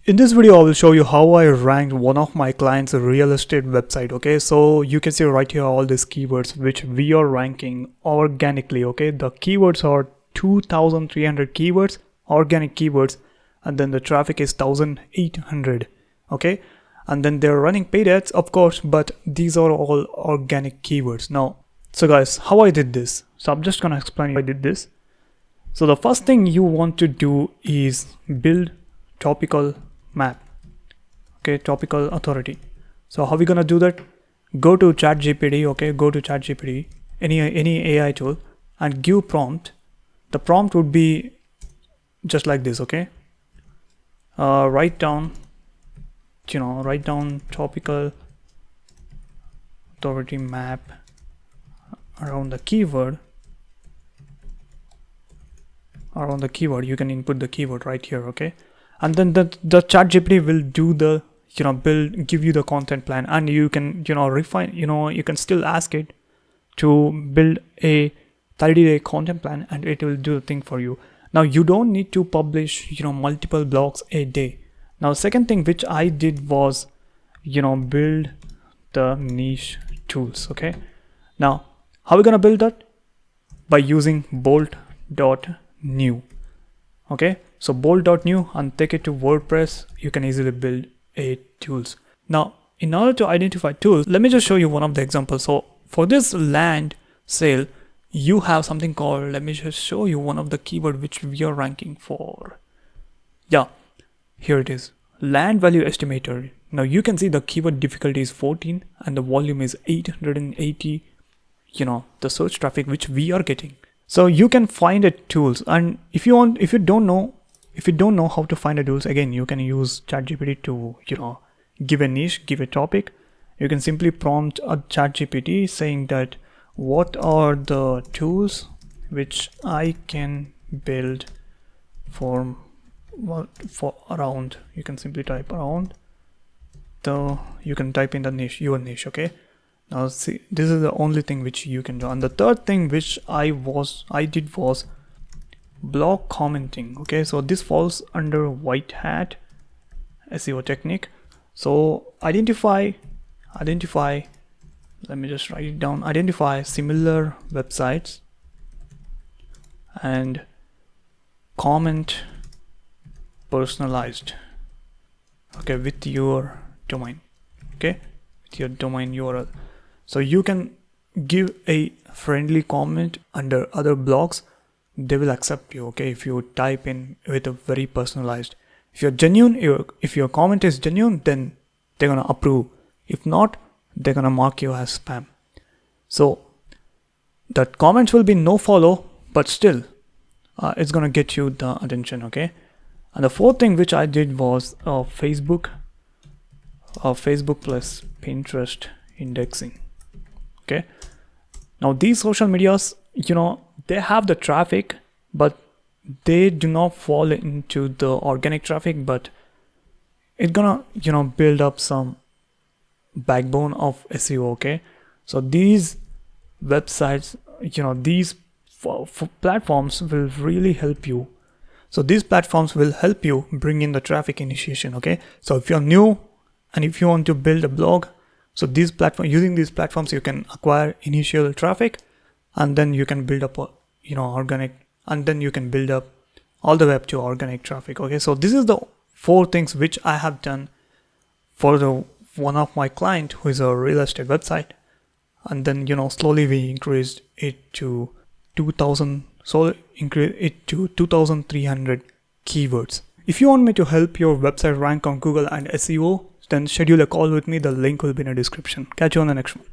In this video, I will show you how I ranked one of my clients' real estate website. Okay, so you can see right here all these keywords which we are ranking organically. Okay, the keywords are 2,300 keywords, organic keywords, and then the traffic is 1,800. Okay, and then they're running paid ads, of course, but these are all organic keywords. Now, so guys, how I did this? So I'm just gonna explain how I did this. So the first thing you want to do is build topical map. Okay, topical authority. So how we gonna do that? Go to ChatGPT. Okay, go to ChatGPT, any AI tool, and give prompt. The prompt would be just like this. Okay, write down topical authority map around the keyword. You can input the keyword right here. Okay, and then the ChatGPT will do the give you the content plan, and you can refine, you can still ask it to build a 30-day content plan, and it will do the thing for you. Now you don't need to publish multiple blogs a day. Now second thing which I did was build the niche tools. Okay, now how are we gonna build that? By using bolt.new. Okay, so bolt.new, and take it to WordPress. You can easily build a tools. Now in order to identify tools, let me just show you one of the examples. So for this land sale, you have something called, let me just show you one of the keyword which we are ranking for. Yeah, here it is, land value estimator. Now you can see the keyword difficulty is 14 and the volume is 880, the search traffic which we are getting. So you can find it tools, and if you don't know how to find the tools, again you can use ChatGPT to give a niche, give a topic. You can simply prompt a ChatGPT saying that what are the tools which I can build for around. You can simply type around you can type in the niche, your niche. Okay, now see, this is the only thing which you can do. And the third thing which I did was blog commenting. Okay, so this falls under white hat SEO technique. So identify, let me just write it down, identify similar websites and comment personalized, okay, with your domain. Okay, with your domain URL. So you can give a friendly comment under other blogs. They will accept you. Okay, if you type in with a very personalized, if you're genuine, if your comment is genuine, then they're gonna approve. If not, they're gonna mark you as spam. So that comments will be no follow, but still it's gonna get you the attention. Okay, and the fourth thing which I did was Facebook plus Pinterest indexing. Okay, now these social medias, they have the traffic, but they do not fall into the organic traffic, but it's gonna build up some backbone of SEO. Okay, so these websites, these platforms will really help you. So these platforms will help you bring in the traffic initiation. Okay, so if you're new and if you want to build a blog, so using these platforms you can acquire initial traffic, and then you can build up organic, and then you can build up all the way up to organic traffic. Okay, so this is the 4 things which I have done for one of my client who is a real estate website, and then slowly we increased it to 2,000. So increase it to 2,300 keywords. If you want me to help your website rank on Google and SEO, then schedule a call with me. The link will be in the description. Catch you on the next one.